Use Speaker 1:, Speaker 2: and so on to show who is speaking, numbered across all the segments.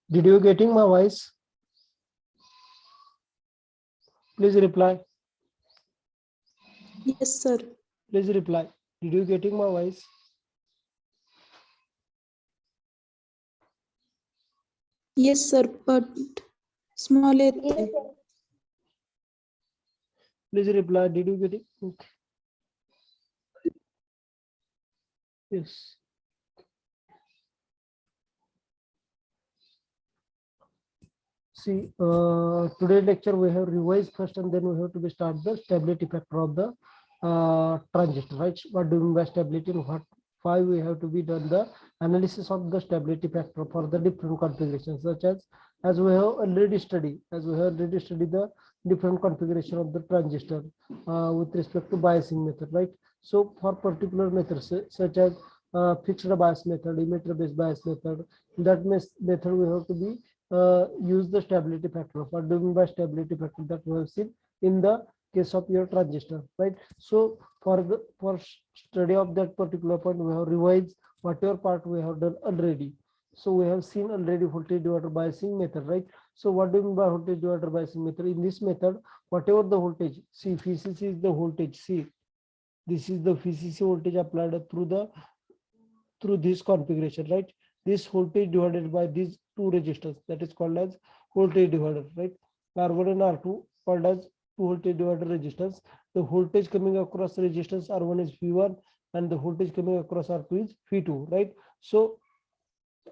Speaker 1: Did you getting my voice? Please reply.
Speaker 2: Yes, sir.
Speaker 1: Please reply. Did you getting my voice?
Speaker 2: Yes, sir. But small येते.
Speaker 1: Please reply. Did you get it? Okay. Yes. See, today's lecture we have revised first, and then we have to be start the stability factor of the transistor, right? What do you mean by stability? And why we have to be done the analysis of the stability factor for the different configurations, such as we have already studied, the different configuration of the transistor with respect to biasing method, right? So for particular methods such as fixed bias method, emitter based bias method, that method we have to be use the stability factor. What do you mean by stability factor? That we have seen in the case of your transistor, right? So for study of that particular point, we have revised whatever part we have done already. So we have seen already voltage divider biasing method, right? So what do you mean by voltage divider biasing method? In this method, whatever the voltage, see VCC is the voltage, see this is the VCC voltage applied through this configuration, right? This voltage divided by these two resistors, that is called as voltage divider, right? R1 and R2 called as two voltage divider resistors. The voltage coming across resistance R1 is V1 and the voltage coming across R2 is V2, right? So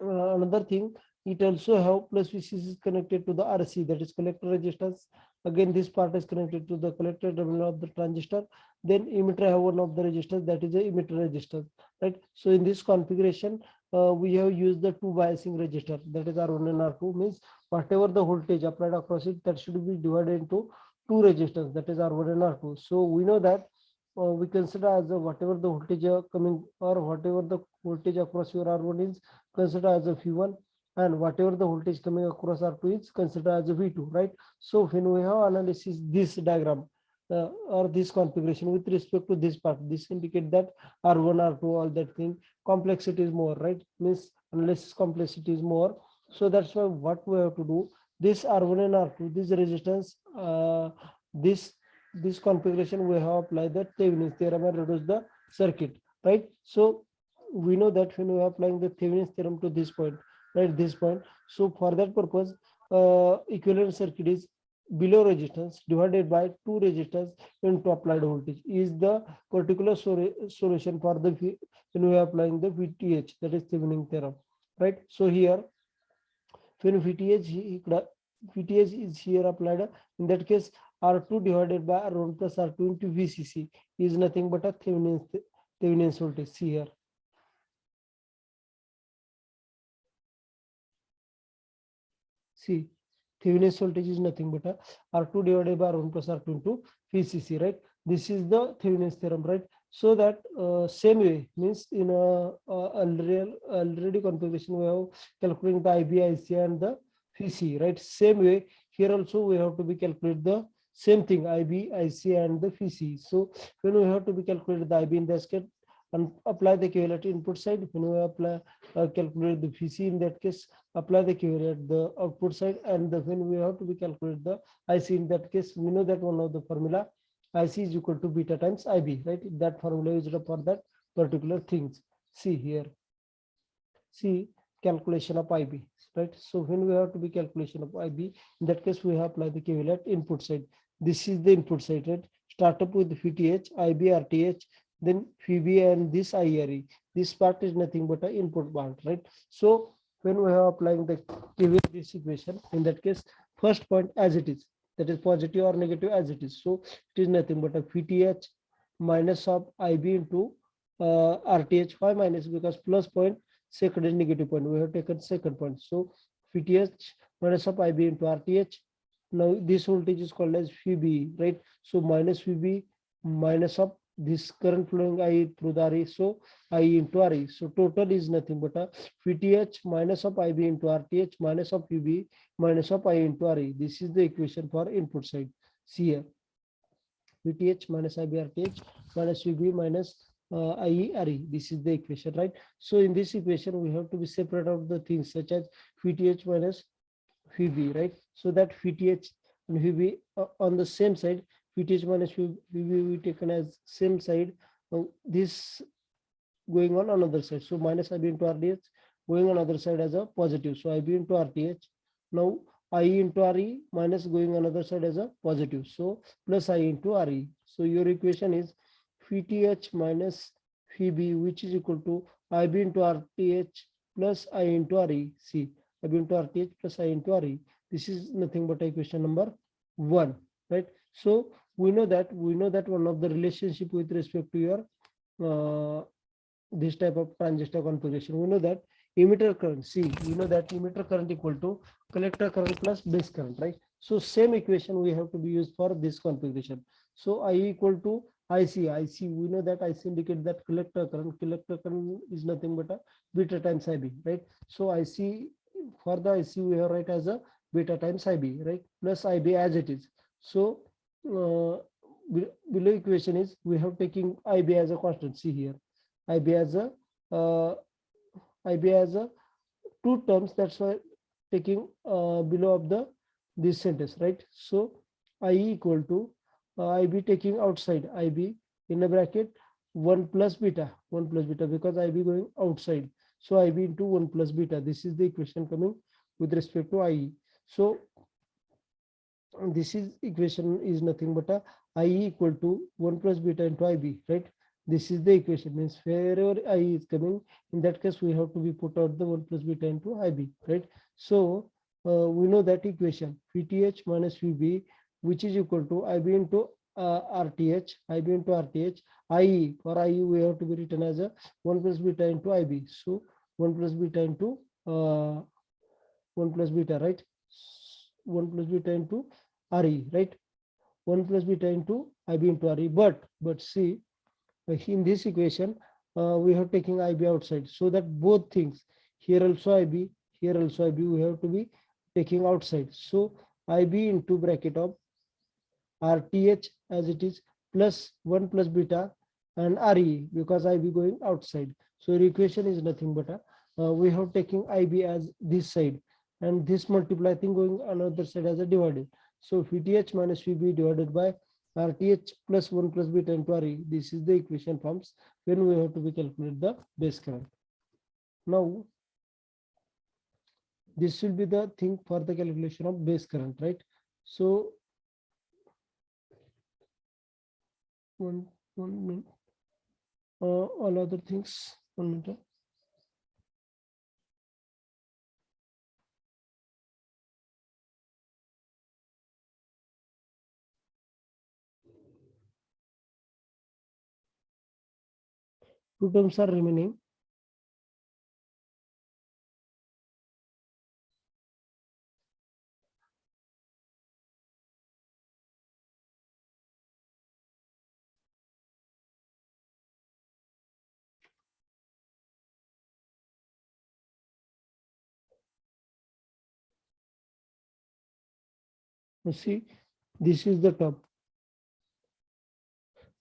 Speaker 1: another thing, it also have plus VCC is connected to the RC, that is collector resistance. Again, this part is connected to the collector terminal of the transistor. Then emitter have one of the resistors, that is the emitter resistance, right? So in this configuration, we have used the two biasing resistor, that is R1 and R2. Means whatever the voltage applied across it, that should be divided into two resistors, that is R1 and R2. So we know that we consider as whatever the voltage coming or whatever the voltage across your R1 is considered as a V1, and whatever the voltage coming across R2 is considered as a V2, right? So when we have analysis this diagram or this configuration with respect to this part, this indicate that R1, R2, all that thing, complexity is more, right? Means analysis complexity is more. So that's why what we have to do, this R1 and R2, this resistance, this configuration, we have applied the Thevenin's theorem and reduce the circuit, right? So we know that when we are applying the Thevenin's theorem to this point, right, this point, so for that purpose, equivalent circuit is below resistance divided by two resistors into applied voltage is the particular solution for the when we are applying the VTH, that is Thevenin theorem, right? So here when VTH is here applied, in that case R2 divided by R1 plus R2 into VCC is nothing but a Thevenin's voltage. See here. See, Thevenin's voltage is nothing but a R2 divided by R1 plus R2 into VCC, right? This is the Thevenin's theorem, right? So that same way, means in already configuration we have calculating the IB, IC and the VC, right? Same way here also we have to be calculate the same thing, IB, IC and the VC. So when we have to be calculate the IB in this case and apply the QLT input side, when we apply calculate the VC in that case, apply the QLT at the output side, and when we have to be calculate the IC in that case, we know that one of the formula IC is equal to beta times IB, right? That formula is for that particular things. See here. See calculation of IB, right? So when we have to be calculation of IB, in that case we have apply the KVL at input side. This is the input side, right? Start up with VTH, IB, RTH, then VB and this IRE. This part is nothing but an input part, right? So when we are applying the KVL this equation, in that case, first point as it is, that is positive or negative as it is. So it is nothing but a VTH minus of IB into RTH. Why minus? Because plus point, second is negative point. We have taken second point. So VTH minus of IB into RTH. Now this voltage is called as VB, right? So minus VB minus of this current flowing I through the RE. So I into RE. So total is nothing but a VTH minus of IB into RTH minus of VB minus of I into RE. This is the equation for input side. See here. VTH minus IB RTH minus VB minus IE RE. This is the equation, right? So in this equation, we have to be separate of the things such as VTH minus VB, right? So that VTH and VB on the same side, VTH minus VB we taken as same side. This going on another side. So minus IB into RTH going on other side as a positive. So IB into RTH. Now I into RE minus going another side as a positive. So plus I into RE. So your equation is VTH minus VB, which is equal to IB into RTH plus I into RE. See, IB into RTH plus I into RE. This is nothing but equation number 1, right? So we know that one of the relationship with respect to your this type of transistor configuration. We know that emitter current, see, we know that emitter current equal to collector current plus base current, right? So same equation we have to be used for this configuration. So I equal to IC, we know that IC indicate that collector current is nothing but a beta times IB, right? So IC, for the IC we have write as a beta times IB, right? Plus IB as it is. So below equation is we have taking IB as a constant. See here, IB as a two terms. That's why taking below of the this sentence, right? So I equal to IB taking outside IB in a bracket 1 plus beta because IB going outside. So IB into 1 plus beta. This is the equation coming with respect to IE. So this is equation is nothing but a IE equal to 1 plus beta into IB, right? This is the equation, means wherever I is coming, in that case we have to be put out the 1 plus beta into IB, right? So we know that equation VTH minus VB, which is equal to IB into RTH, IE. For IE we have to be written as a 1 plus beta into IB. So 1 plus beta into 1 plus beta, right? 1 plus beta into RE, right? 1 plus beta into IB into RE. But see, in this equation, we have taking IB outside, so that both things, here also IB, here also IB, we have to be taking outside. So IB into bracket of RTH as it is plus 1 plus beta and RE, because IB going outside. So your equation is nothing but we have taking IB as this side and this multiply thing going another side as a divided. So VTH minus VB divided by RTH plus 1 plus beta into RE. This is the equation forms when we have to be calculate the base current. Now this will be the thing for the calculation of base current, right? So one minute. All other things, 1 minute. Two terms are remaining. You see, this is the term.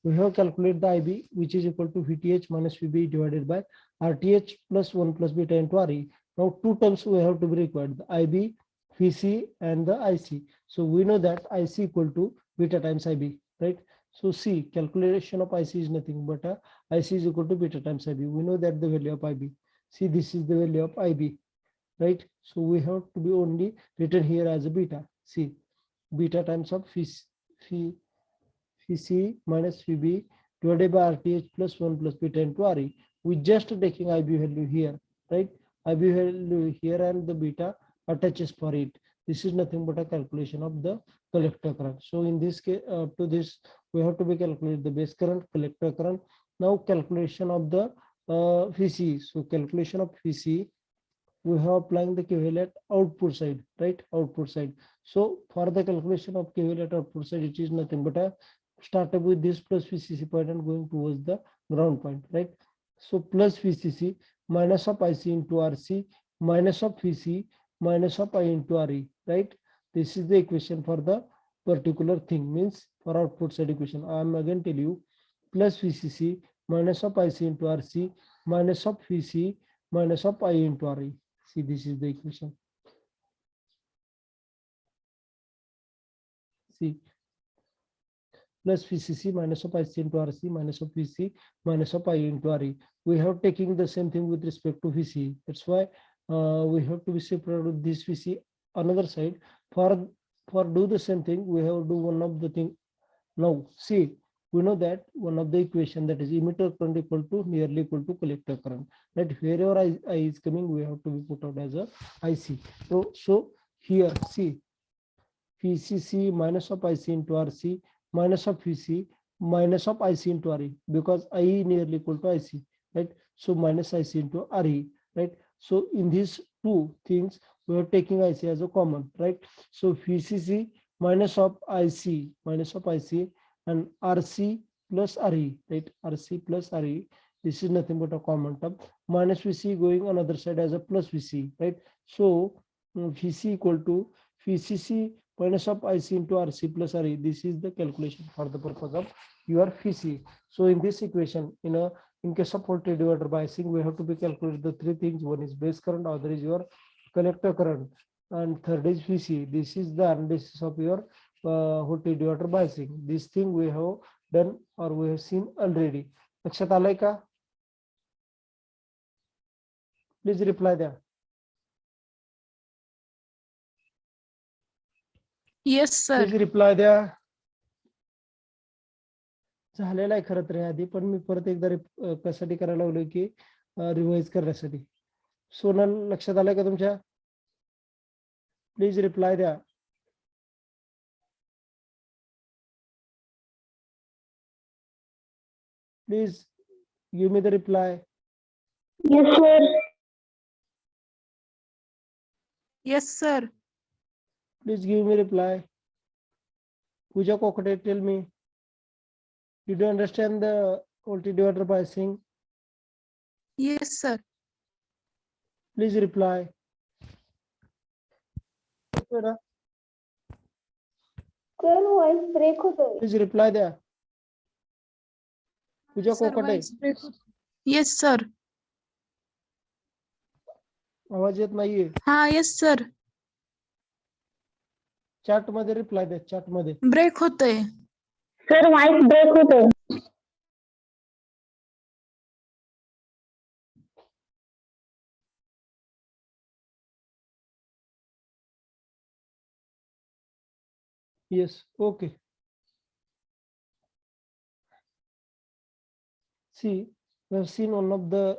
Speaker 1: We have calculated the IB, which is equal to VTH minus VB divided by RTH plus 1 plus beta into RE. Now two terms we have to be required, the IB, VC and the IC. So we know that IC equal to beta times IB, right? So see, calculation of IC is nothing but IC is equal to beta times IB. We know that the value of IB. See, this is the value of IB, right? So we have to be only written here as a beta. See, beta times of VC minus VB divided by RTH plus 1 plus beta into RE. We just taking IB value here, right? IB value here and the beta attaches for it. This is nothing but a calculation of the collector current. So in this case, to this, we have to be calculate the base current, collector current. Now calculation of the VC. So calculation of VC, we have applying the KVL at output side, right? Output side. So for the calculation of KVL at output side, it is nothing but a start up with this plus VCC point and going towards the ground point, right? So plus VCC minus of IC into RC minus of VC minus of I into RE, right? This is the equation for the particular thing, means for output side equation. I am again tell you plus VCC minus of IC into RC minus of VC minus of I into RE. See, this is the equation. See, plus VCC minus of IC into RC minus of VC minus of I into RE. We have taking the same thing with respect to VC. That's why we have to be separate with this VC another side. For do the same thing, we have to do one of the thing. Now, see, we know that one of the equation, that is emitter current equal to nearly equal to collector current. That wherever I is coming, we have to be put out as a IC. So here, see, VCC minus of IC into RC minus of VC minus of IC into RE, because I nearly equal to IC, right? So minus IC into RE, right? So in these two things, we are taking IC as a common, right? So VCC minus of IC and RC plus RE, right? RC plus RE. This is nothing but a common term. Minus VC going on other side as a plus VC, right? So VC equal to VCC minus of IC into RC plus RE. This is the calculation for the purpose of your VC. So in this equation, in case of voltage divider biasing, we have to be calculate the three things. One is base current, other is your collector current, and third is VC. This is the analysis of your voltage divider biasing. This thing we have done or we have seen already. लक्षात आलंय का? Please reply there.
Speaker 2: Yes, sir.
Speaker 1: Please reply there. झालेला आहे खरं तर आधी, पण मी परत एकदा कशासाठी करायला लागलो की रिवाइज करण्यासाठी. सोनल लक्षात आलंय का तुमच्या? प्लीज रिप्लाय द्या. Please give me the reply.
Speaker 3: Yes, sir.
Speaker 2: Yes, sir.
Speaker 1: Please give me reply. Pooja Kokate, tell me. Did you understand the voltage divider biasing?
Speaker 2: Yes, sir.
Speaker 1: Please reply.
Speaker 3: Sir, voice break होतोय.
Speaker 1: Please reply there. Pooja
Speaker 2: Sir,
Speaker 1: Kokate.
Speaker 2: voice break. Yes, sir.
Speaker 1: आवाज येत नाहीये.
Speaker 2: हा, yes, sir.
Speaker 1: Chat मध्ये reply द्या. Chat मध्ये.
Speaker 2: Break होतोय.
Speaker 3: Sir, voice break होतोय.
Speaker 1: Yes, okay. See, we have seen one of the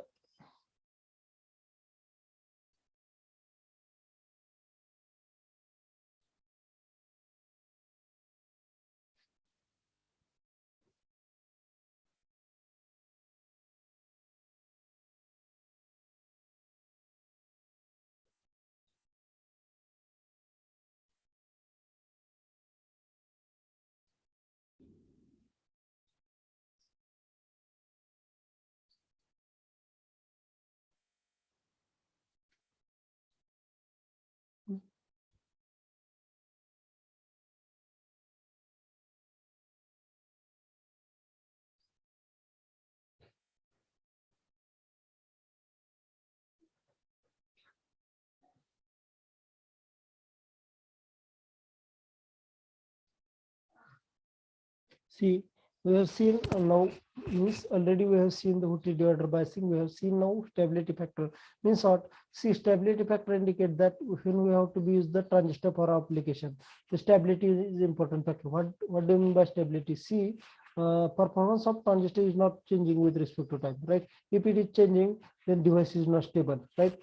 Speaker 1: see, we have seen now, means already we have seen the voltage divider biasing. We have seen now stability factor. Means what? See, stability factor indicate that when we have to be use the transistor for our application, the stability is important factor. What do you mean by stability? See, performance of transistor is not changing with respect to time, right? If it is changing, then device is not stable, right?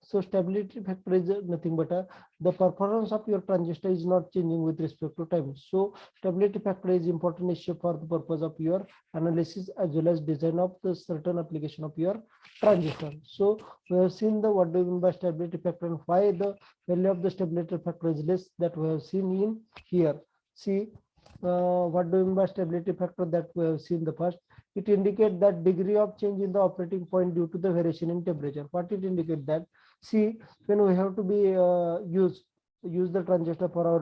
Speaker 1: So stability factor is nothing but the performance of your transistor is not changing with respect to time. So stability factor is important issue for the purpose of your analysis as well as design of the certain application of your transistor. So we have seen the what do you mean by stability factor and why the value of the stability factor is less, that we have seen in here. See, what do you mean by stability factor that we have seen the first? It indicates that degree of change in the operating point due to the variation in temperature. What it indicates that, see, when we have to be use the transistor for our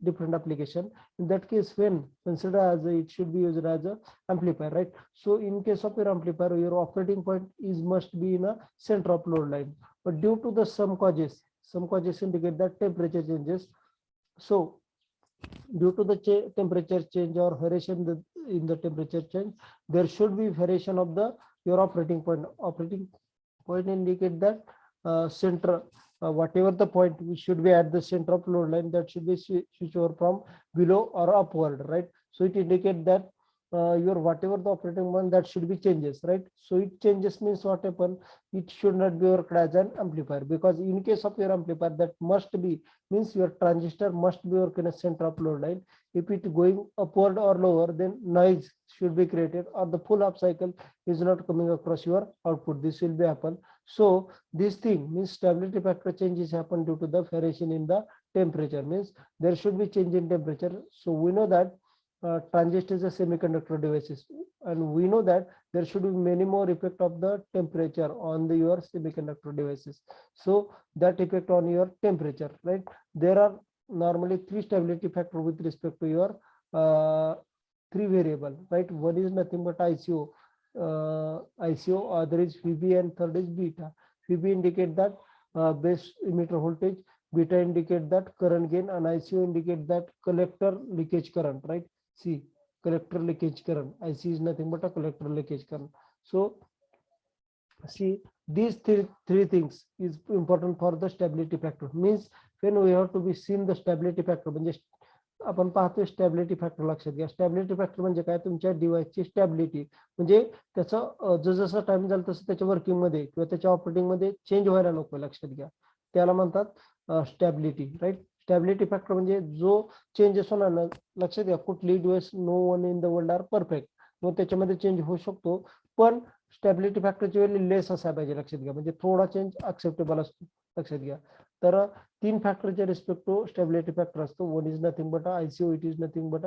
Speaker 1: different application, in that case, when consider as it should be used as a amplifier, right? So in case of your amplifier, your operating point is must be in a center of load line, but due to the some causes indicate that temperature changes. So due to the temperature change or variation in the temperature change, there should be variation of the your operating point. Operating point indicate that center, whatever the point, we should be at the center of load line, that should be switch over from below or upward, right? So it indicate that your whatever the operating point, that should be changes, right? So it changes means what happen, it should not be worked as an amplifier, because in case of your amplifier, that must be means your transistor must be work in a center of load line. If it going upward or lower, then noise should be created or the full up cycle is not coming across your output. This will be happen. So this thing means stability factor changes happen due to the variation in the temperature, means there should be change in temperature. So we know that transistor is a semiconductor devices, and we know that there should be many more effect of the temperature on your semiconductor devices. So that effect on your temperature, right? There are normally three stability factor with respect to your three variable, right? One is nothing but ICO, other is VB, and third is beta. VB indicate that base emitter voltage, beta indicate that current gain, and ICO indicate that collector leakage current, right? See, collector leakage current. IC is nothing but a collector leakage current. So see, these three things is important for the stability factor. Means when we have to be seen the stability factor, म्हणजे आपण पाहतो stability factor लक्षात घ्या. Stability factor म्हणजे काय, तुमच्या डिव्हाइसची stability, म्हणजे त्याचं जसं टाइम जाईल तसं त्याच्या वर्किंग मध्ये किंवा त्याच्या ऑपरेटिंग मध्ये चेंज व्हायला नको, लक्षात घ्या. त्याला म्हणतात स्टॅबिलिटी, राईट? स्टॅबिलिटी फॅक्टर म्हणजे जो चेंजेस होणार ना, लक्षात घ्या, कुठली device no one in the world are perfect, मग त्याच्यामध्ये चेंज होऊ शकतो, पण स्टॅबिलिटी फॅक्टरची व्हॅल्यू लेस असायला पाहिजे, लक्षात घ्या. म्हणजे थोडा चेंज ऍक्सेप्टेबल असतो, लक्षात घ्या. तर तीन फॅक्टरच्या रिस्पेक्ट टू स्टॅबिलिटी फॅक्टर असतो. One is nothing but ICO, it is nothing but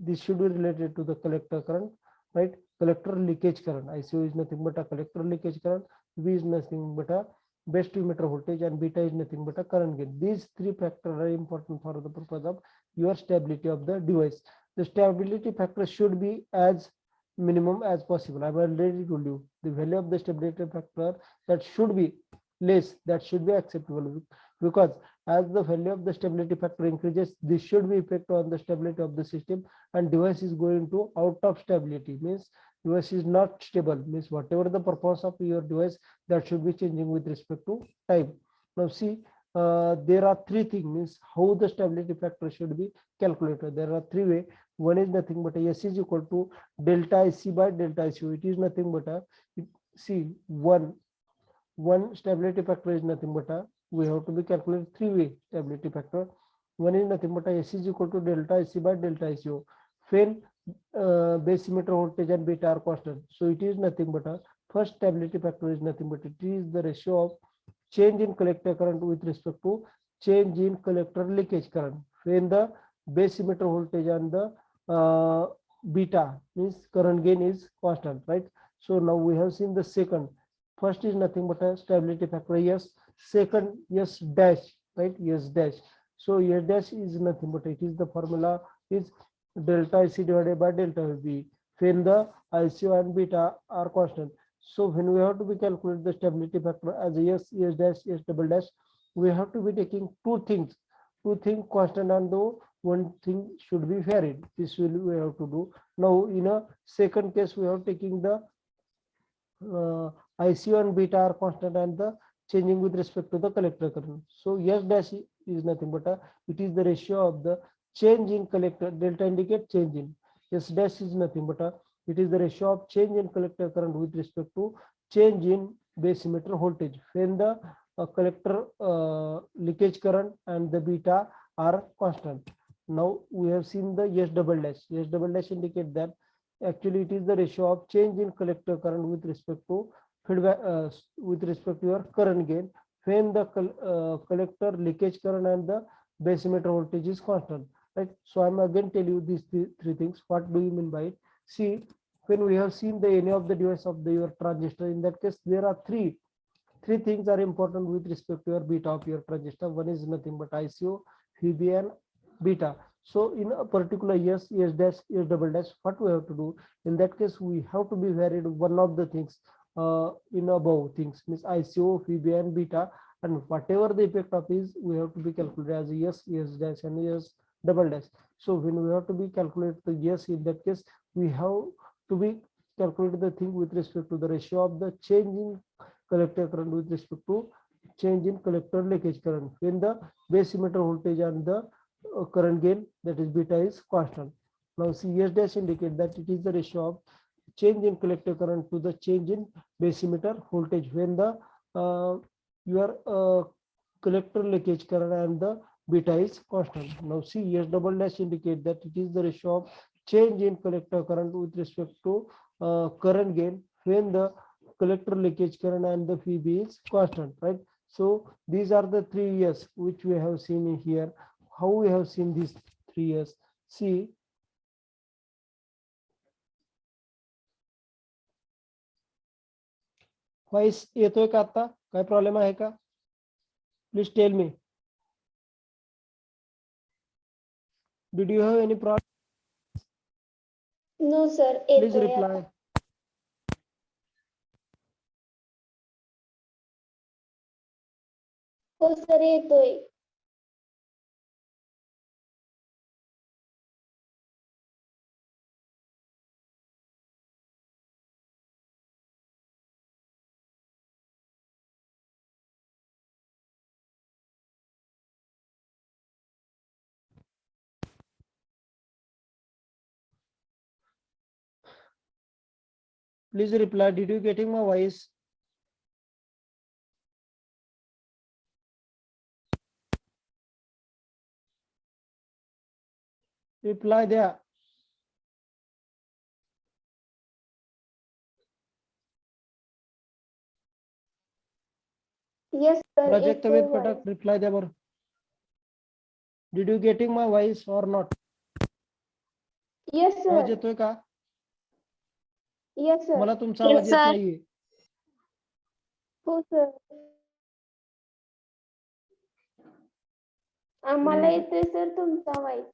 Speaker 1: this should be related to the collector current, right? Collector leakage current. ICO is nothing but a collector leakage current. V is nothing but a base to emitter voltage, and beta is nothing but a current gain. These three factors are important for the purpose of your stability of the device. The stability factor should be as minimum as possible. I have already told you the value of the stability factor that should be less, that should be acceptable, because as the value of the stability factor increases, this should be effect on the stability of the system, and device is going to out of stability, means device is not stable, means whatever the purpose of your device, that should be changing with respect to time. Now see, there are three things, means how the stability factor should be calculated. There are three ways. One is nothing but S is equal to delta IC by delta ICO. It is nothing but see, one stability factor is nothing but we have to be calculated three-way stability factor. One is nothing but S is equal to delta IC by delta ICO. When base emitter voltage and beta are constant, so it is nothing but first stability factor is nothing but it is the ratio of change in collector current with respect to change in collector leakage current. When the base emitter voltage and the beta, means current gain, is constant, right? So now we have seen the second. First is nothing but a stability factor S. Second S dash, right? S dash. So S dash is nothing but it is the formula is delta IC divided by delta V, when the ICO and beta are constant. So when we have to be calculate the stability factor as S dash, S double dash, we have to be taking two things constant, and though one thing should be varied. This will we have to do. Now in a second case, we are taking the ICO and beta are constant and the changing with respect to the collector current. So S dash is nothing but it is the ratio of the change in collector. Delta indicate change in. S dash is nothing but it is the ratio of change in collector current with respect to change in base emitter voltage when the collector leakage current and the beta are constant. Now we have seen the S double dash. S double dash indicate that actually it is the ratio of change in collector current with respect to feedback with respect to your current gain when the collector leakage current and the base emitter voltage is constant, right? So I'm again tell you these three things. What do you mean by it? See, when we have seen the any of the device of the your transistor, in that case there are three things are important with respect to your beta of your transistor. One is nothing but ICO, Phoebe and beta. So in a particular S dash, S double dash, what we have to do? In that case, we have to be varied one of the things in above things means ICO, Phoebe and beta, and whatever the effect of is, we have to be calculated as S dash and S double dash. So when we have to be calculate the S, in that case, we have to be calculate the thing with respect to the ratio of the change in collector current with respect to change in collector leakage current when the base emitter voltage and the current gain, that is beta, is constant. Now CS dash indicate that it is the ratio of change in collector current to the change in base emitter voltage when the your collector leakage current and the beta is constant. Now CS double dash indicate that it is the ratio of change in collector current with respect to current gain when the collector leakage current and the Phoebe is constant, right? So these are the 3 years which we have seen in here. How we have seen these 3 years? See, voice येतोय का आता? काय problem आहे का? Please tell me. Did you have any problem?
Speaker 3: No, sir.
Speaker 1: Please
Speaker 3: येतोय
Speaker 1: reply.
Speaker 3: आता. हो sir येतोय.
Speaker 1: Please reply. Did you getting my voice? Reply there.
Speaker 3: Yes, sir.
Speaker 1: Project
Speaker 3: येतोय
Speaker 1: with
Speaker 3: voice.
Speaker 1: product. Reply there. Did you getting my voice or not?
Speaker 3: Yes,
Speaker 1: आवाज
Speaker 3: sir.
Speaker 1: येतोय का?
Speaker 3: Yes, sir.
Speaker 1: मला तुमचा आवाज येत नाहीये.
Speaker 3: हो सर. आम्हाला येतोय सर तुमचा voice.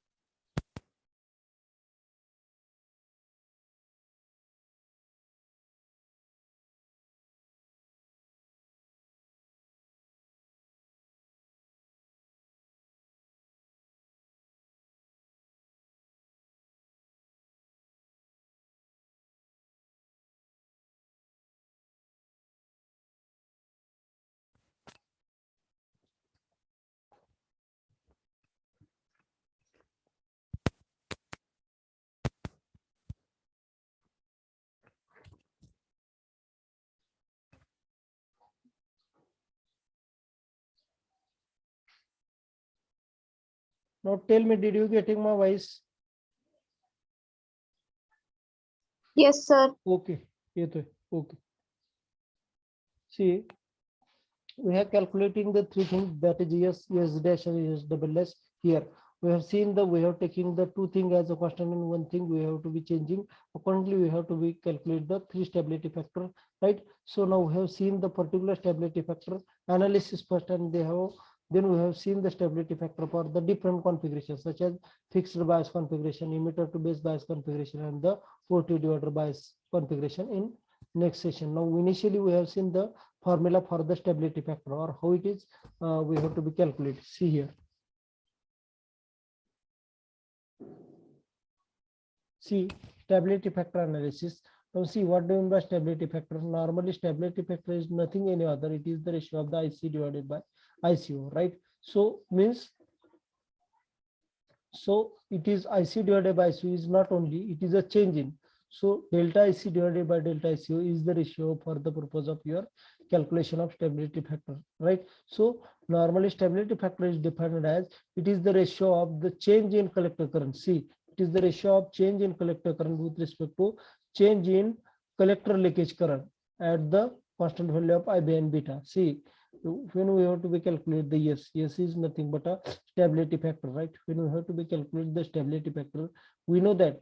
Speaker 1: Now tell me, did you getting my voice?
Speaker 2: Yes, sir.
Speaker 1: Okay, येतोय. Okay. See, we are calculating the 3 things, that is S dash and S double dash. Here we have seen the we have taking the 2 thing as a constant and 1 thing we have to be changing. Accordingly, we have to be calculate the 3 stability factor, right? So now we have seen the particular stability factor analysis first, and then we have seen the stability factor for the different configurations such as fixed bias configuration, emitter to base bias configuration, and the 40 divider bias configuration in next session. Now initially we have seen the formula for the stability factor, or how it is we have to be calculated. See here. See, stability factor analysis. Now see, what do you mean by stability factor? Normally stability factor is nothing any other, it is the ratio of the IC divided by ICO, right? So means, so it is IC divided by ICO is not only, it is a change in. So delta IC divided by delta ICO is the ratio for the purpose of your calculation of stability factor, right? So normally stability factor is defined as it is the ratio of the change in collector current. See, it is the ratio of change in collector current with respect to change in collector leakage current at the constant value of IB and beta. See, when we have to be calculate the S is nothing but a stability factor, right? When we have to be calculate the stability factor, we know that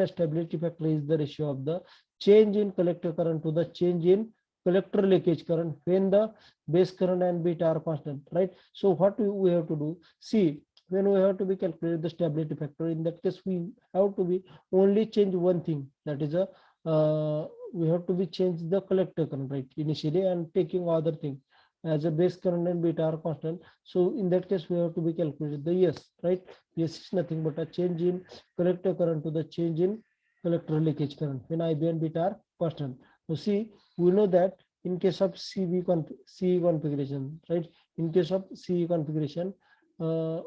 Speaker 1: stability factor is the ratio of the change in collector current to the change in collector leakage current when the base current and beta are constant, right? So what we have to do, see, when we have to be calculate the stability factor, in that case we have to be only change one thing, that is a we have to be change the collector current, right, initially, and taking other thing as a base current and beta are constant. So in that case we have to be calculated the S, right? S is nothing but a change in collector current to the change in collector leakage current when IB and beta are constant. So see, we know that in case of CE configuration, right? In case of CE configuration,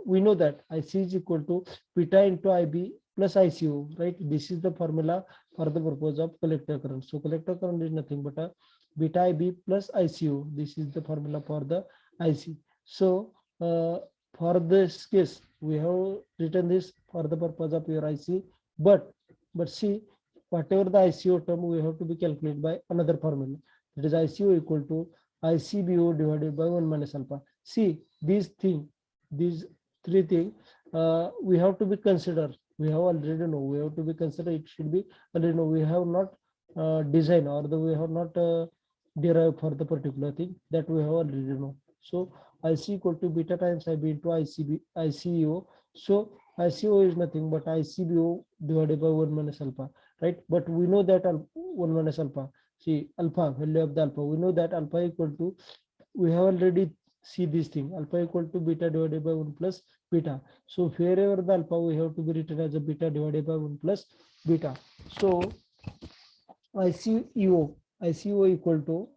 Speaker 1: we know that IC is equal to beta into IB plus ICO, right? This is the formula for the purpose of collector current. So collector current is nothing but a beta IB plus ICO. This is the formula for the IC. So for this case, we have written this for the purpose of your IC, but see, whatever the ICO term, we have to be calculated by another formula. That is ICO equal to ICBO divided by 1 minus alpha. See, these three things we have to be considered. We have already know. We have to be considered. It should be already know. We have not designed, or we have not derived for the particular thing that we have already know. So IC equal to beta times IB into ICO. So ICO is nothing but ICBO divided by 1 minus alpha, right? But we know that 1 minus alpha. See, alpha, value of the alpha. We know that alpha equal to, we have already see this thing, alpha equal to beta divided by 1 plus beta. So wherever the alpha, we have to be written as a beta divided by 1 plus beta. So ICO equal to,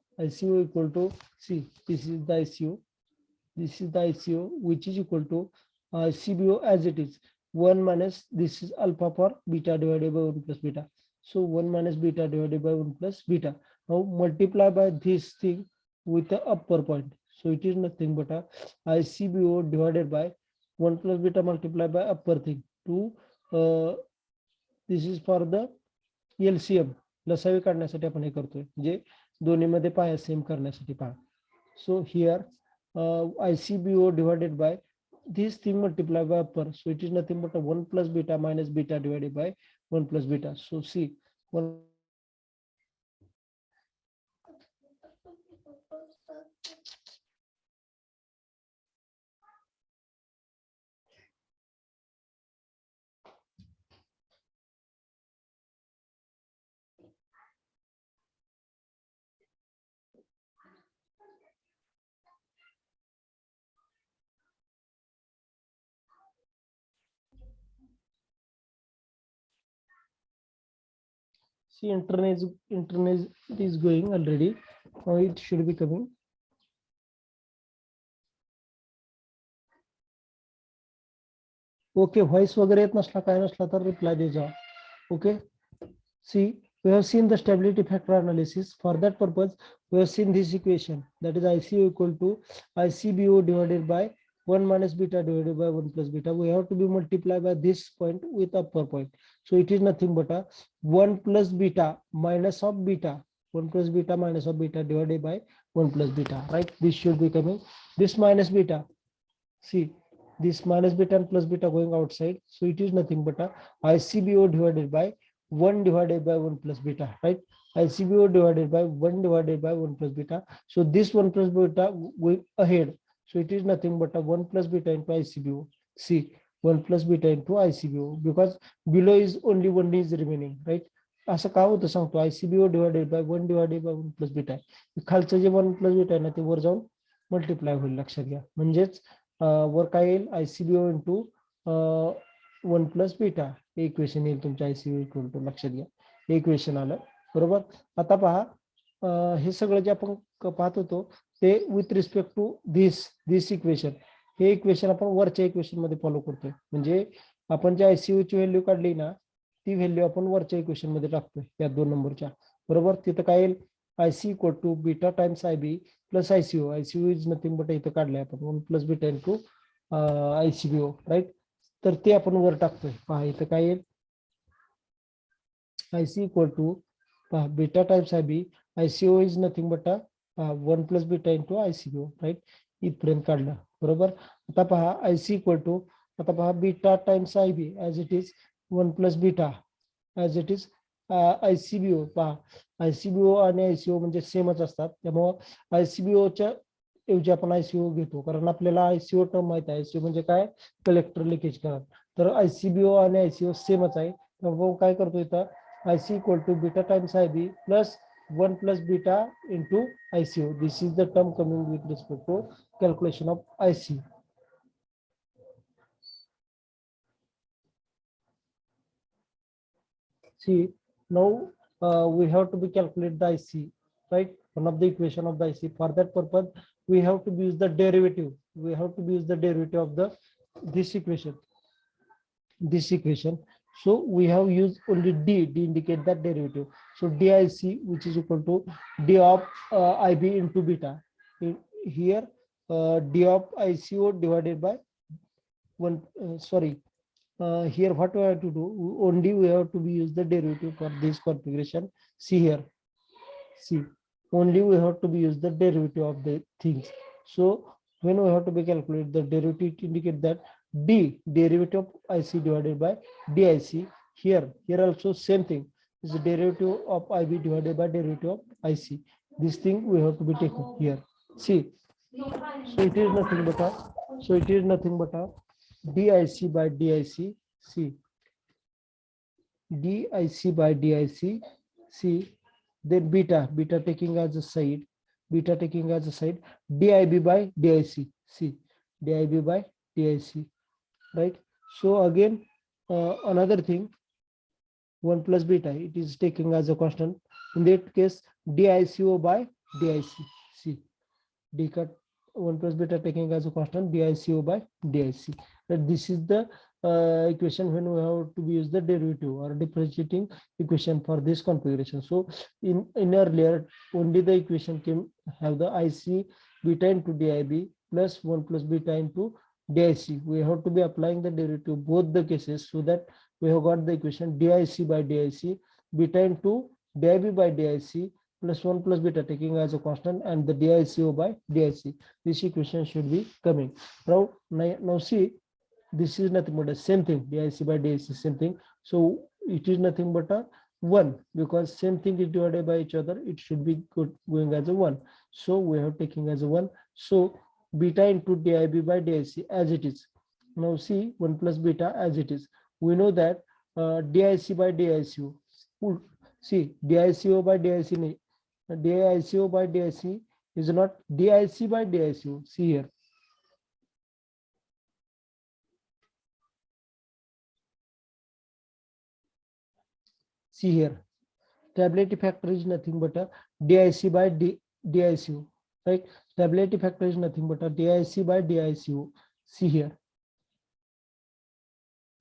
Speaker 1: see, this is the ICO, which is equal to CBO as it is 1 minus, this is alpha for beta divided by 1 plus beta. So 1 minus beta divided by 1 plus beta. Now multiply by this thing with the upper point. So it is nothing but a ICBO divided by 1 plus beta multiplied by upper thing to this is for the LCM, लसावी काढण्यासाठी आपण हे करतोय, जे दोन्ही मध्ये पाया same करण्यासाठी पहा. So here ICBO divided by this thing multiplied by upper. So it is nothing but a 1 plus beta minus beta divided by 1 plus beta. So see, 1 see, internet is going already. Now it should be coming. Okay, voice वगैरे येत नसला काय नसला तर reply दे जा. Okay. See, we have seen the stability factor analysis. For that purpose, we have seen this equation, that is ICO equal to ICBO divided by 1 minus beta divided by 1 plus beta. We have to be multiplied by this point with upper point. So it is nothing but a 1 plus beta minus of beta, 1 plus beta minus of beta divided by 1 plus beta, right? This should be coming, this minus beta. See, this minus beta and plus beta going outside. So it is nothing but a ICBO divided by 1 divided by 1 plus beta, right? ICBO divided by 1 divided by 1 plus beta. So this 1 plus beta going ahead. So it is nothing but a 1 plus beta into ICBO. See, 1 plus beta into ICBO, because below is only 1 is remaining, right? असं का होतं सांगतो, ICBO divided by 1 divided by 1 plus beta. खालचं जे 1 plus beta आहे ना, ते वर जाऊन multiply होईल, लक्षात घ्या. म्हणजेच वर काय येईल, ICBO into 1 plus beta equation येईल तुमच्या ICBO इक्वल टू, लक्षात घ्या, इक्वेशन आलं बरोबर. आता पहा, हे सगळं जे आपण पाहत होतो ते with respect to this equation, हे इक्वेशन आपण वरच्या इक्वेशन मध्ये फॉलो करतोय. म्हणजे आपण जे ICO ची व्हॅल्यू काढली ना, ती व्हॅल्यू आपण वरच्या इक्वेशन मध्ये टाकतोय या 2 नंबरच्या. बरोबर, तिथं काय येईल, IC equal to beta times IB plus ICO. ICO is nothing but इथं काढलंय आपण 1 plus beta into ICBO, right. तर ते आपण वर टाकतोय. पहा इथं काय येईल, IC equal to beta times IB, ICO is nothing but 1 plus beta into ICBO, right. इथपर्यंत काढलं. बरोबर. आता पहा IC इक्वल टू, आता पहा beta times IB as it is 1 plus beta as it is ICBO. पहा ICBO आणि ICO म्हणजे सेमच असतात, त्यामुळं ICBOच्या ऐवजी आपण ICO घेतो, कारण आपल्याला ICO टर्म माहित आहे. ICO म्हणजे काय, कलेक्टर लिकेज करंट. तर ICBO आणि ICO सेमच आहे. त्यामुळे काय करतो इथं, IC equal to beta times IB plus 1 plus beta into ICO. This is the term coming with respect to calculation of IC. See, now we have to be calculate the IC, right? One of the equation of the IC. For that purpose, we have to use the derivative. We have to use the derivative of the this equation. This equation. So we have used only D indicate that derivative. So DIC, which is equal to D of IB into beta. Here D of ICO divided by 1, here what we have to do, only we have to use the derivative for this configuration. See here, see, only we have to be use the derivative of the things. So when we have to be calculate the derivative, indicate that D derivative of IC divided by DIC. Here also same thing is the derivative of IB divided by derivative of IC. This thing we have to be taken here. See, so it is nothing but a DIC by DIC. See, DIC by DIC. See, then beta taking as a side, DIB by DIC. See, DIB by DIC, right? So again, another thing, 1 plus beta, it is taking as a constant. In that case, DICO by DIC. See, D cut 1 plus beta taking as a constant, DICO by DIC. That this is the equation when we have to use the derivative or differentiating equation for this configuration. So in earlier, only the equation can have the IC beta into DIB plus 1 plus beta into DIC. We have to be applying the derivative both the cases, so that we have got the equation DIC by DIC, beta into DIB by DIC plus 1 plus beta taking as a constant, and the DICO by DIC. This equation should be coming. Now see, this is nothing but the same thing, DIC by DIC, same thing. So it is nothing but a 1, because same thing is divided by each other, it should be going as a 1. So we have taking as a 1. So beta into DIB by DIC as it is. Now see, 1 plus beta as it is. We know that DIC by DICO. See, DICO by DIC, DICO by DIC is not DIC by DICO. See here. See here, stability factor is nothing but a DIC by DICO, right? Stability factor is nothing but a DIC by DICO. See here.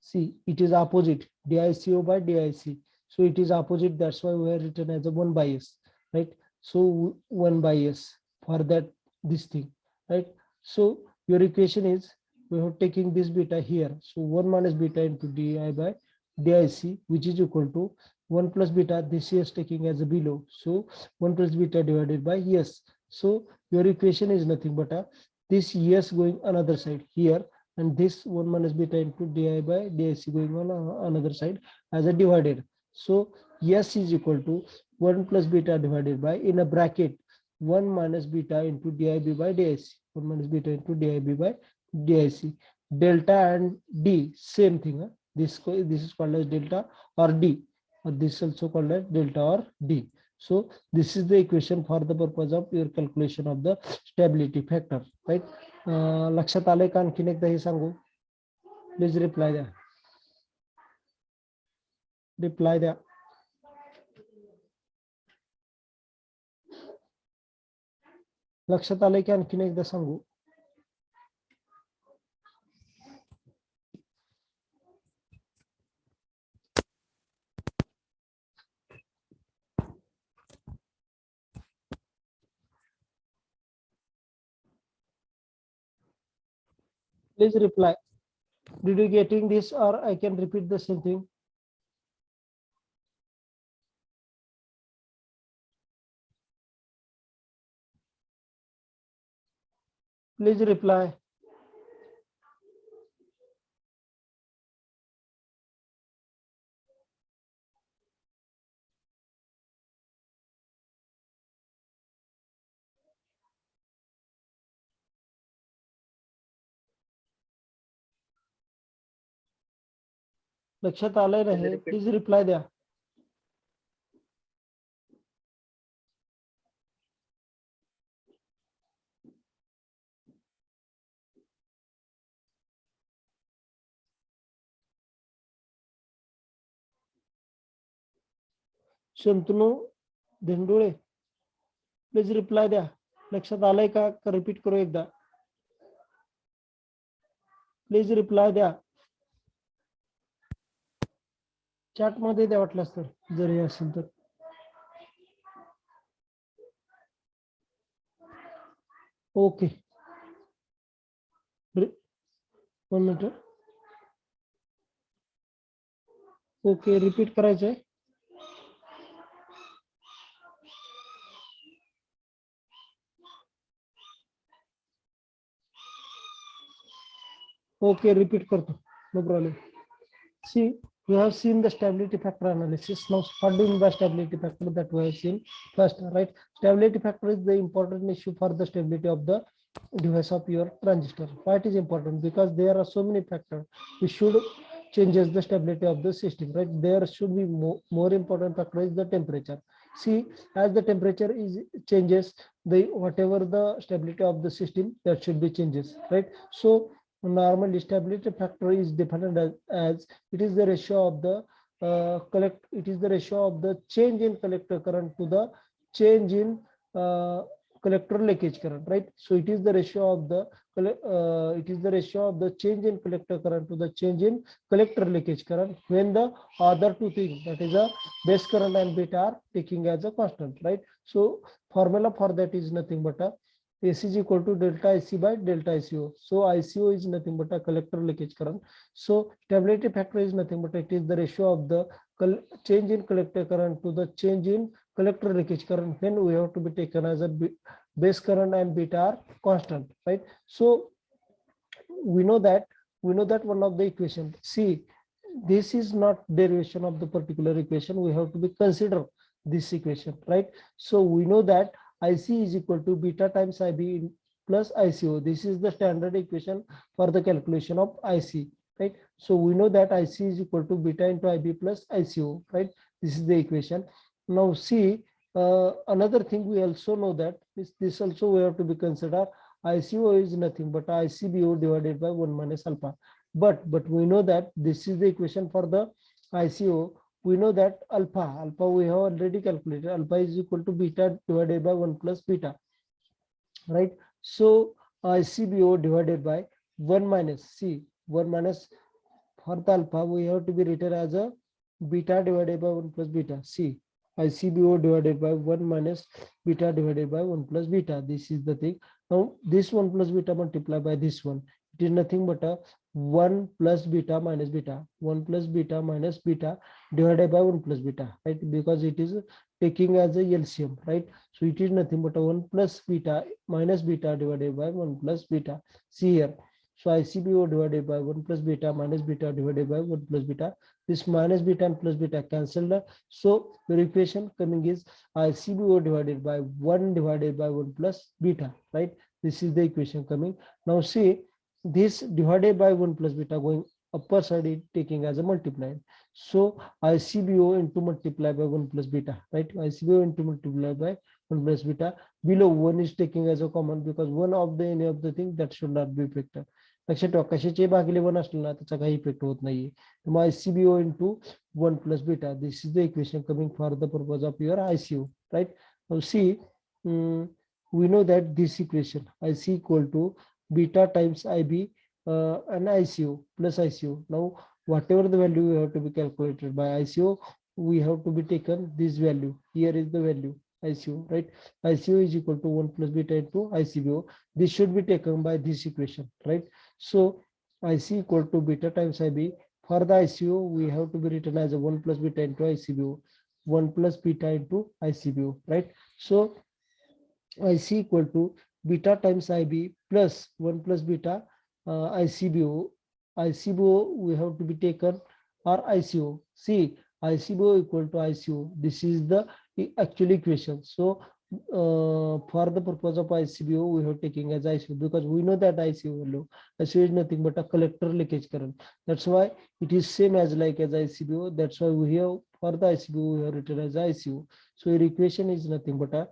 Speaker 1: See, it is opposite, DICO by DIC. So it is opposite. That's why we have written as a 1 by S, right? So 1 by S for that this thing, right? So your equation is, we have taking this beta here. So 1 minus beta into DI by DIC, which is equal to 1 plus beta, this is taking as a below. So 1 plus beta divided by S. So your equation is nothing but a this S going another side here, and this 1 minus beta into DI by DIC going on another side as a divided. So S is equal to 1 plus beta divided by, in a bracket, 1 minus beta into DIB by DIC, 1 minus beta into DIB by DIC. Delta and D, same thing. Huh? This is called as delta or D, or this is also called as delta or D. So this is the equation for the purpose of your calculation of the stability factor, right? लक्षात आलंय का? आणखीन एकदा हे सांगू, please reply द्या, reply द्या. लक्षात आलंय की आणखीन एकदा सांगू? Please reply. Did you getting this, or I can repeat the same thing? Please reply. लक्षात आलंय ना हे? प्लीज रिप्लाय द्या. शंतनू धेंडुळे, प्लीज रिप्लाय द्या. लक्षात आलंय का? रिपीट करू एकदा. प्लीज रिप्लाय द्या. चॅट मध्ये द्या वाटल्यास तर, जर हे असेल तर. Okay, 1 minute. ओके, रिपीट करायचंय. ओके, रिपीट करतो, no problem. See, we have seen the stability factor analysis. Now, what do you mean by stability factor that we have seen first, right? Stability factor is the important issue for the stability of the device of your transistor. Why it is important? Because there are so many factors which should changes the stability of the system, right? There should be more important factor is the temperature. See, as the temperature is changes, the whatever the stability of the system, that should be changes, right? So normally stability factor is defined as it is the ratio of the it is the ratio of the change in collector current to the change in collector leakage current, right? So it is the ratio of the change in collector current to the change in collector leakage current when the other two things, that is a base current and beta, are taking as a constant, right? So formula for that is nothing but a AC is equal to delta IC by delta ICO. So ICO is nothing but a collector leakage current. So stability factor is nothing but it is the ratio of the change in collector current to the change in collector leakage current when we have to be taken as a base current and beta are constant, right? So we know that one of the equation. See, this is not derivation of the particular equation. We have to be consider this equation, right? So we know that IC is equal to beta times IB plus ICO. This is the standard equation for the calculation of IC, right? So we know that IC is equal to beta into IB plus ICO, right? This is the equation. Now see, another thing we also know that this also we have to be consider. ICO is nothing but ICBO divided by 1 minus alpha. But we know that this is the equation for the ICO. We know that alpha we have already calculated. Alpha is equal to beta divided by 1 plus beta, right? So ICBO divided by 1 minus C, 1 minus for the alpha we have to be written as a beta divided by 1 plus beta. C, ICBO divided by 1 minus beta divided by 1 plus beta. This is the thing. Now this 1 plus beta multiplied by this one, it is nothing but a 1 plus beta minus beta, 1 plus beta minus beta divided by 1 plus beta, right? Because it is taking as a LCM, right? So it is nothing but a 1 plus beta minus beta divided by 1 plus beta. See here. So ICBO divided by 1 plus beta minus beta divided by 1 plus beta. This minus beta and plus beta cancelled. So the equation coming is ICBO divided by 1 divided by 1 plus beta, right? This is the equation coming. Now see, this divided by 1 plus beta going upper side is taking as a multiplier. So ICBO into multiply by 1 plus beta, right? ICBO into multiply by 1 plus beta. Below 1 is taking as a common because one of the any of the thing that should not be factor. लक्षात ठेवा, कशाचे भागिले 1 असलं ना त्याचा काही effect होत नाहीये. मग ICBO into 1 plus beta. This is the equation coming for the purpose of your ICO, right? Now see, we know that this equation IC equal to beta times IB and ICO plus ICO. Now whatever the value we have to be calculated by ICO, we have to be taken this value. Here is the value ICO, right? ICO is equal to 1 plus beta into ICBO. This should be taken by this equation, right? So IC equal to beta times IB. For the ICO, we have to be written as a 1 plus beta into ICBO, 1 plus beta into ICBO, right? So IC equal to beta times IB plus 1 plus beta ICBO. ICBO we have to be taken, or ICO. See, ICBO equal to ICO. This is the actual equation. So for the purpose of ICBO, we have taking as ICO, because we know that ICO value, ICO is nothing but a collector leakage current. That's why it is same as like as ICBO. That's why we have for the ICBO we have written as ICO. So your equation is nothing but a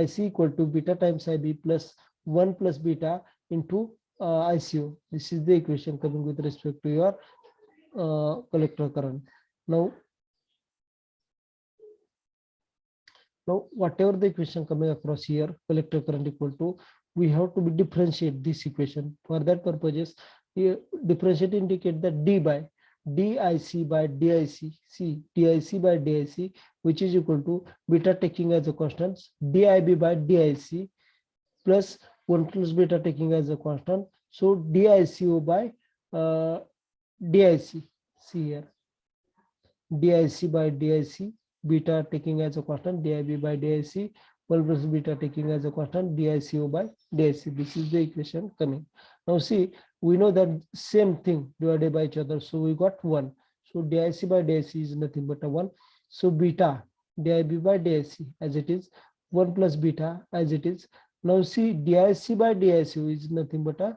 Speaker 1: IC equal to beta times IB plus 1 plus beta into ICO. This is the equation coming with respect to your collector current. Now, whatever the equation coming across here, collector current equal to, we have to be differentiate this equation. For that purposes, here differentiate indicate that D by DIC by DIC, see DIC by DIC, which is equal to beta taking as a constant, DIB by DIC plus 1 plus beta taking as a constant. So DICO by DIC, see here, DIC by DIC, beta taking as a constant, DIB by DIC, 1 plus beta taking as a constant, DICO by DIC. This is the equation coming. Now see, we know that same thing divided by each other. So we got 1. So DIC by DIC is nothing but a 1. So beta DIB by DIC as it is, 1 plus beta as it is. Now see, DIC by DICO is nothing but a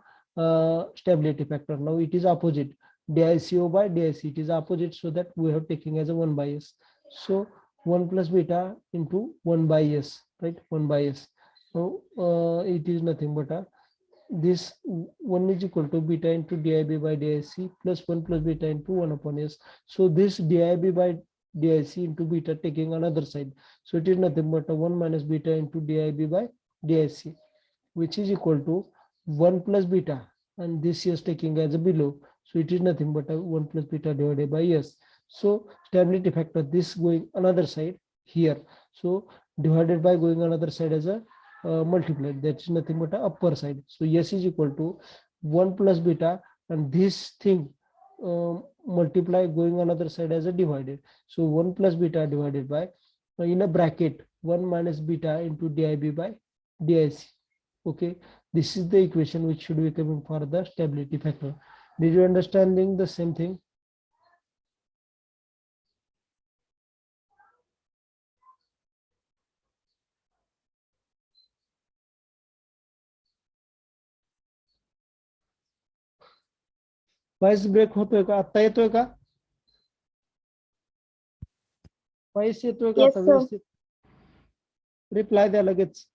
Speaker 1: stability factor. Now it is opposite. DICO by DIC, it is opposite, so that we have taking as a 1 by s. So 1 plus beta into 1 by s, right? 1 by s. So it is nothing but a, this 1 is equal to beta into DIB by DIC plus 1 plus beta into 1 upon s. So this DIB by DIC into beta taking another side. So it is nothing but a 1 minus beta into DIB by DIC, which is equal to 1 plus beta, and this is taking as a below. So it is nothing but a 1 plus beta divided by s. So stability factor, this going another side here. So divided by going another side as a multiplied, that's nothing but a upper side. So s is equal to 1 plus beta, and this thing multiply going another side as a divided. So 1 plus beta divided by in a bracket 1 minus beta into DIB by DIC. Okay, this is the equation which should be coming for the stability factor. Did you understanding the same thing? Voice break होतोय का? आता येतोय का? Voice येतोय का
Speaker 2: Yes,
Speaker 1: आता
Speaker 2: sir.
Speaker 1: व्यवस्थित? Reply द्या लगेच.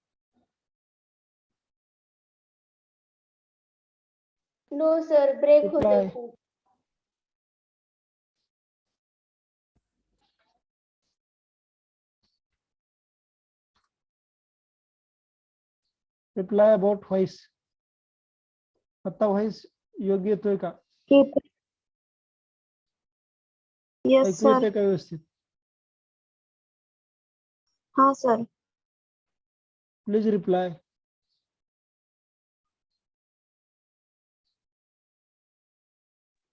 Speaker 3: नो सर, ब्रेक होतोय
Speaker 1: रिप्लाय.
Speaker 3: खूप.
Speaker 1: Reply about voice. आता व्हॉइस योग्य येतोय का?
Speaker 2: Yes,
Speaker 1: ऐकू
Speaker 2: sir.
Speaker 1: येतंय का व्यवस्थित?
Speaker 2: हाँ sir.
Speaker 1: Please reply.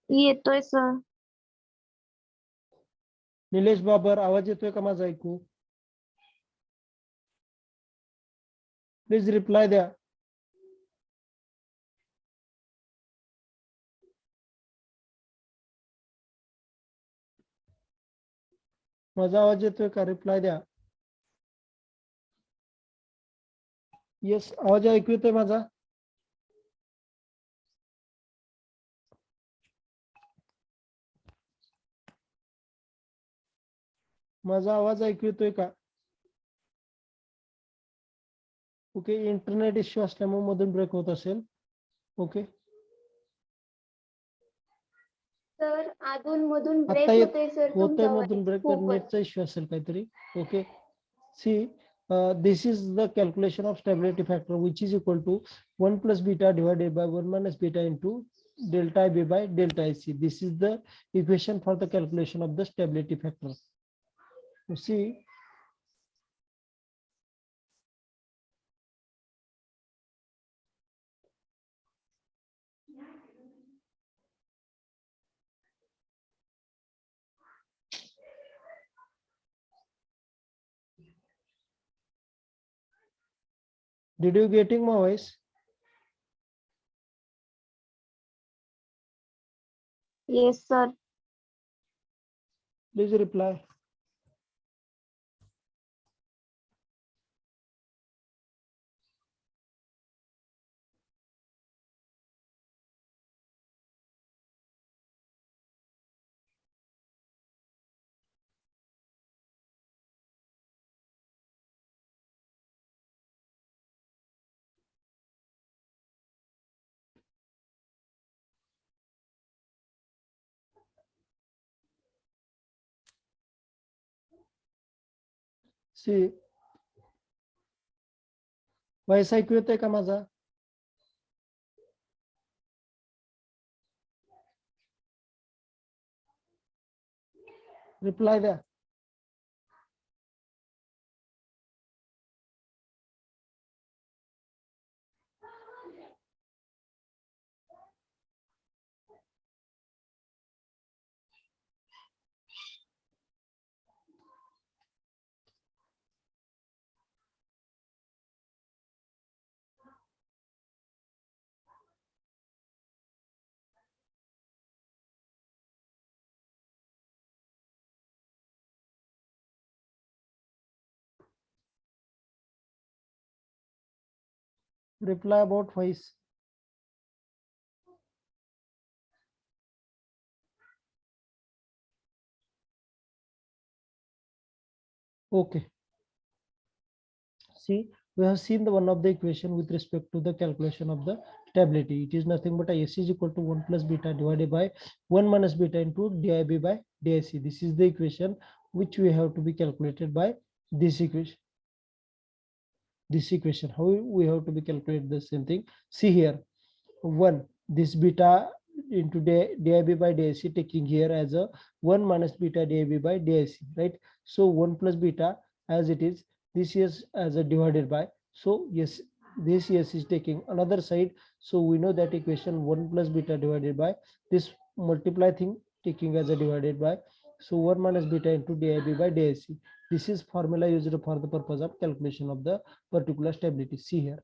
Speaker 2: येतोय sir.
Speaker 1: निलेश बाबर, आवाज येतोय का माझा ऐकू? प्लीज रिप्लाय द्या. माझा आवाज येतोय का? रिप्लाय द्या. येस, आवाज ऐकू येतोय माझा? माझा आवाज ऐकू येतोय का? ओके, इंटरनेट इश्यू असल्यामुळे मधून ब्रेक होत असेल. ओके,
Speaker 3: सर, अधून मधून ब्रेक
Speaker 1: आता येत
Speaker 3: होतोय सर
Speaker 1: होतोय
Speaker 3: तुमचा
Speaker 1: मधून
Speaker 3: व्हॉइस
Speaker 1: ब्रेक,
Speaker 3: खूपच.
Speaker 1: नेटचा इश्यू असेल काहीतरी. Okay, see this is the calculation of stability factor, which is equal to 1 plus beta divided by 1 minus beta into delta IB by delta IC. This is the equation for the calculation of the stability factor. You see, Did you getting my voice?
Speaker 2: Yes, sir.
Speaker 1: Please reply. See, voice ऐकू येतोय का माझा? Reply द्या. Reply about voice. Okay. See, we have seen the one of the equation with respect to the calculation of the stability. It is nothing but S is equal to 1 plus beta divided by 1 minus beta into dIB by dIC. This is the equation which we have to be calculated by this equation. This equation, how we have to be calculated the same thing. See here, 1 this beta into dIB by dIC, taking here as a 1 minus beta dIB by dIC, right? So 1 plus beta as it is, this is as a divided by, so yes, this yes is taking another side, so we know that equation 1 plus beta divided by this multiply thing taking as a divided by, so 1 minus beta into dIB by dIC. This is formula used for the purpose of calculation of the particular stability. See here,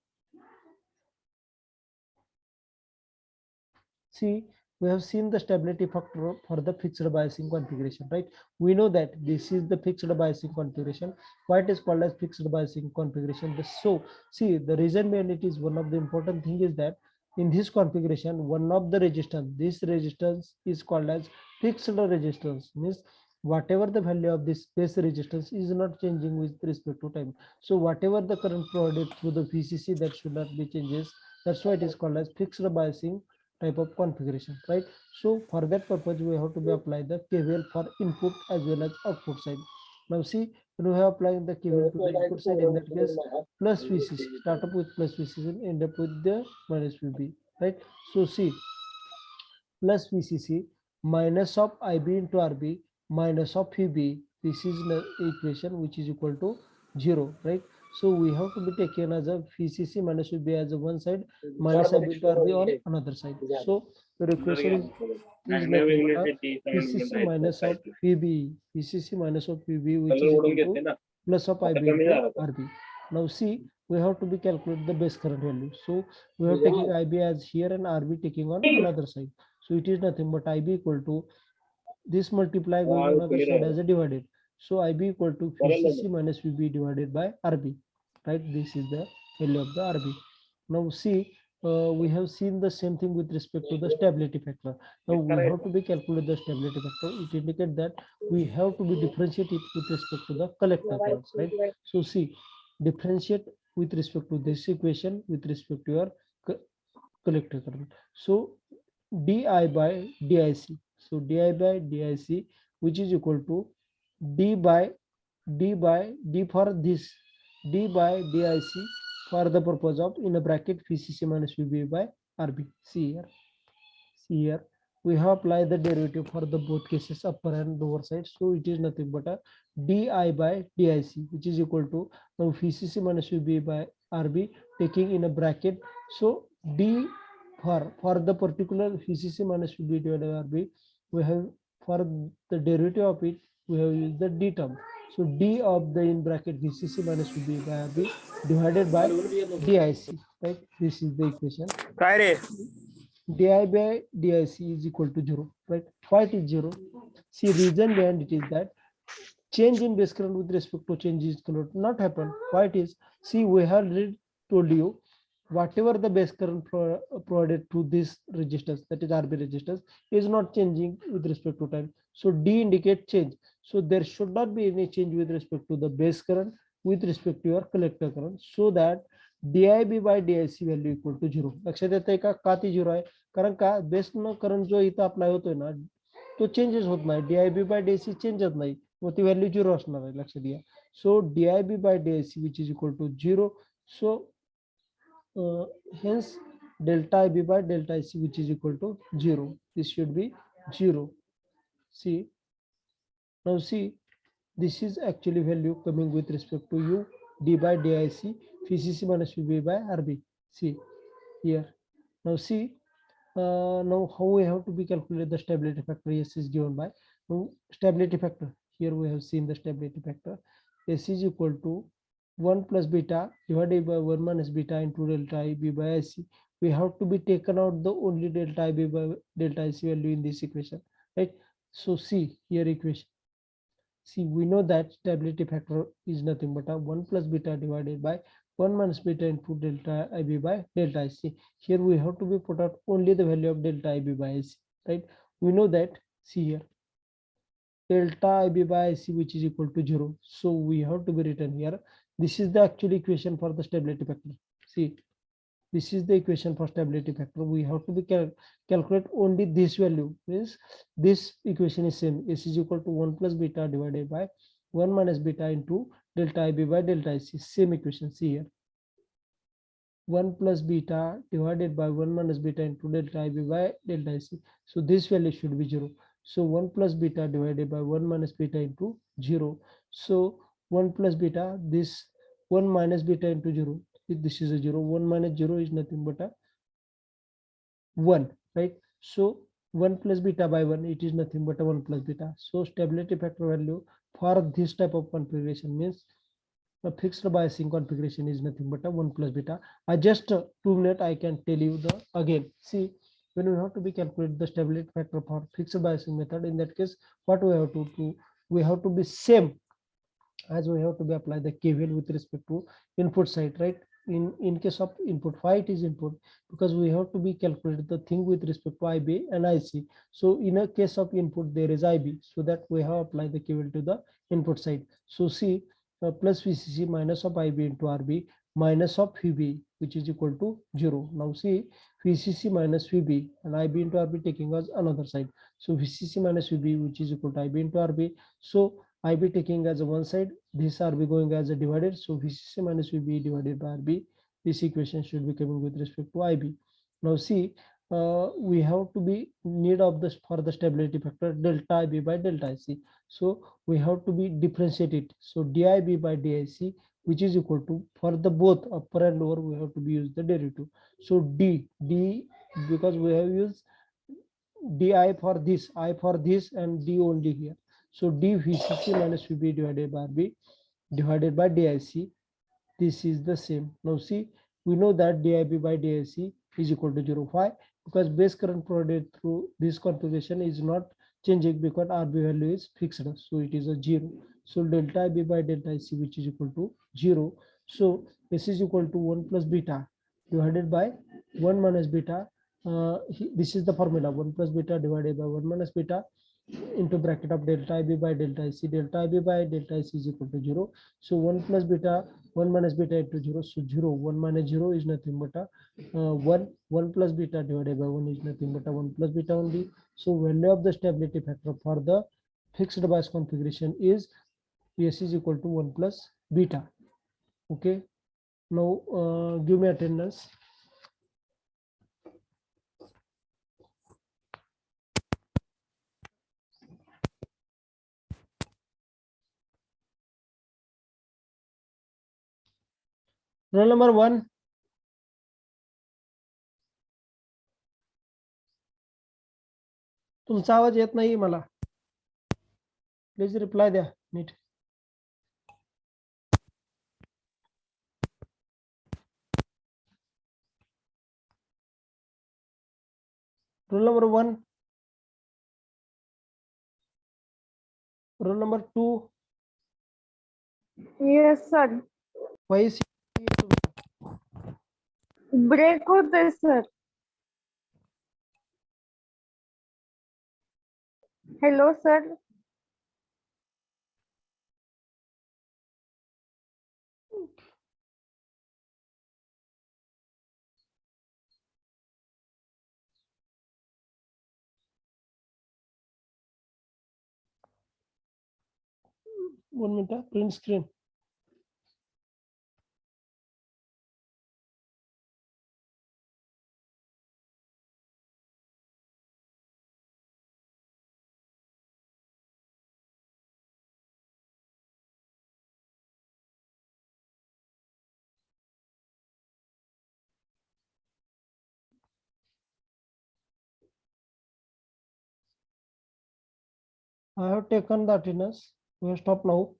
Speaker 1: see, we have seen the stability factor for the fixed biasing configuration, right? We know that this is the fixed biasing configuration. Why it is called as fixed biasing configuration? So, see, the reason behind it is one of the important thing is that in this configuration, one of the resistance, this resistance is called as fixed resistance, means whatever the value of this base resistance is not changing with respect to time. So whatever the current provided through the VCC, that should not be changes. That's why it is called as fixed biasing type of configuration, right? So for that purpose, we have to be apply the KVL for input as well as output side. Now see, when we have applied the KVL to the input side, in that case, plus VCC, start up with plus VCC and end up with the minus VB, right? So see, plus VCC minus of IB into RB minus of VB. This is the equation which is equal to 0, right? So we have to be taken as a VCC minus VB as a one side, minus IB into RB on another side. So the equation is nothing but VCC minus of VB, VCC minus of VB, which is equal to plus of IB into RB. Now see, we have to be calculate the base current value. So we have taking IB as here and RB taking on another side. So it is nothing but IB equal to this multiply going on other side as a divided. So IB equal to VCC minus VB divided by RB, right? This is the value of the RB. Now see, we have seen the same thing with respect to the stability factor. Now we have to be calculate the stability factor. It indicates that we have to be differentiate it with respect to the collector currents, right? So see, differentiate with respect to this equation with respect to your collector current. So di by dic, so di by dic, which is equal to d by d for this, d by dic for the purpose of in a bracket VCC minus VB by RB. See here, we have applied the derivative for the both cases, upper and lower side. So it is nothing but a di by dic, which is equal to now VCC minus VB by RB taking in a bracket. So d for the particular VCC minus VB divided by RB, we have for the derivative of it, we have used the d term. So D of the in bracket VCC minus VB by RB divided by DIC, right? This is the equation.
Speaker 4: काय रे
Speaker 1: DI by DIC is equal to 0, right? Why it is 0? See, reason behind it is that change in base current with respect to change is cannot not happen. Why it is? See, we have already told you whatever the base current provided to this resistors, that is RB resistors, is not changing with respect to time. So D indicate change. So there should not be any change with respect to the base current with respect to your collector current, so that DIB by DIC value equal to 0. लक्षात येतंय का ती 0 आहे? कारण का base न current जो इथं अप्लाय होतोय ना, तो चेंजेस होत नाही. DIB by DIC चेंज होत नाही, व ती व्हॅल्यू 0 असणार आहे. लक्षात घ्या. सो DIB by DIC which is equal to 0. So hence delta IB by delta IC which is equal to 0. This should be 0. See, now see, this is actually value coming with respect to U D by DIC VCC minus VB by RB. See here. Now see, now how we have to be calculated the stability factor. S is given by now stability factor. Here we have seen the stability factor. S is equal to 1 plus beta divided by 1 minus beta into delta IB by IC. We have to be taken out the only delta IB by delta IC value in this equation, right? So see here equation. See, we know that stability factor is nothing but a 1 plus beta divided by 1 minus beta into delta IB by delta IC. Here we have to be put out only the value of delta IB by IC, right? We know that, see here, delta IB by IC which is equal to 0. So we have to be written here. This is the actual equation for the stability factor. See, this is the equation for stability factor. We have to be calculate only this value. Means this equation is same. S is equal to 1 plus beta divided by 1 minus beta into delta IB by delta IC. Same equation. See here. 1 plus beta divided by 1 minus beta into delta IB by delta IC. So this value should be 0. So 1 plus beta divided by 1 minus beta into 0. So 1 plus beta, this 1 minus beta into 0. This is a 0. 1 minus 0 is nothing but a 1, right? So 1 plus beta by 1, it is nothing but a 1 plus beta. So stability factor value for this type of configuration means a fixed biasing configuration is nothing but a 1 plus beta. I just 2 minutes I can tell you the again. See, when we have to be calculate the stability factor for fixed biasing method, in that case, what we have to do? We have to be same as we have to be apply the KVL with respect to input side, right? In case of input, why it is input? Because we have to be calculate the thing with respect to IB and IC. So in a case of input there is IB, so that we have applied the KVL to the input side. So see, plus VCC minus of IB into RB minus of VB which is equal to 0. Now see, VCC minus VB and IB into RB taking us another side. So VCC minus VB which is equal to IB into RB. So IB taking as a one side, this RB going as a divided. So VCC minus VB divided by RB. This equation should be coming with respect to IB. Now see, we have to be need of this for the stability factor delta IB by delta IC. So we have to be differentiated. So DIB by DIC which is equal to, for the both upper and lower we have to be use the derivative. So D because we have used DI for this, I for this, and D only here. So D VCC minus VB divided by RB divided by DIC. This is the same. Now see, we know that DIB by DIC is equal to 0. Why? Because base current provided through this configuration is not changing because RB value is fixed. So it is a 0. So delta IB by delta IC which is equal to 0. So this is equal to 1 plus beta divided by 1 minus beta. This is the formula 1 plus beta divided by 1 minus beta into bracket of delta IB by delta IC. Delta IB by delta IC is equal to 0. So 1 plus beta 1 minus beta into 0. So 0 1 minus 0 is nothing but a 1 plus beta divided by 1 is nothing but a 1 plus beta only. So value of the stability factor for the fixed bias configuration is S is equal to 1 plus beta. Okay, now give me attendance. Roll number 1. तुमचा आवाज येत नाही मला, please reply द्या NEET. Rule number 1. Rule number 2.
Speaker 2: Yes, sir.
Speaker 1: Why is
Speaker 2: break होते sir. Hello, sir.
Speaker 1: one minute? Print screen. I have taken the attendance. We have stopped now.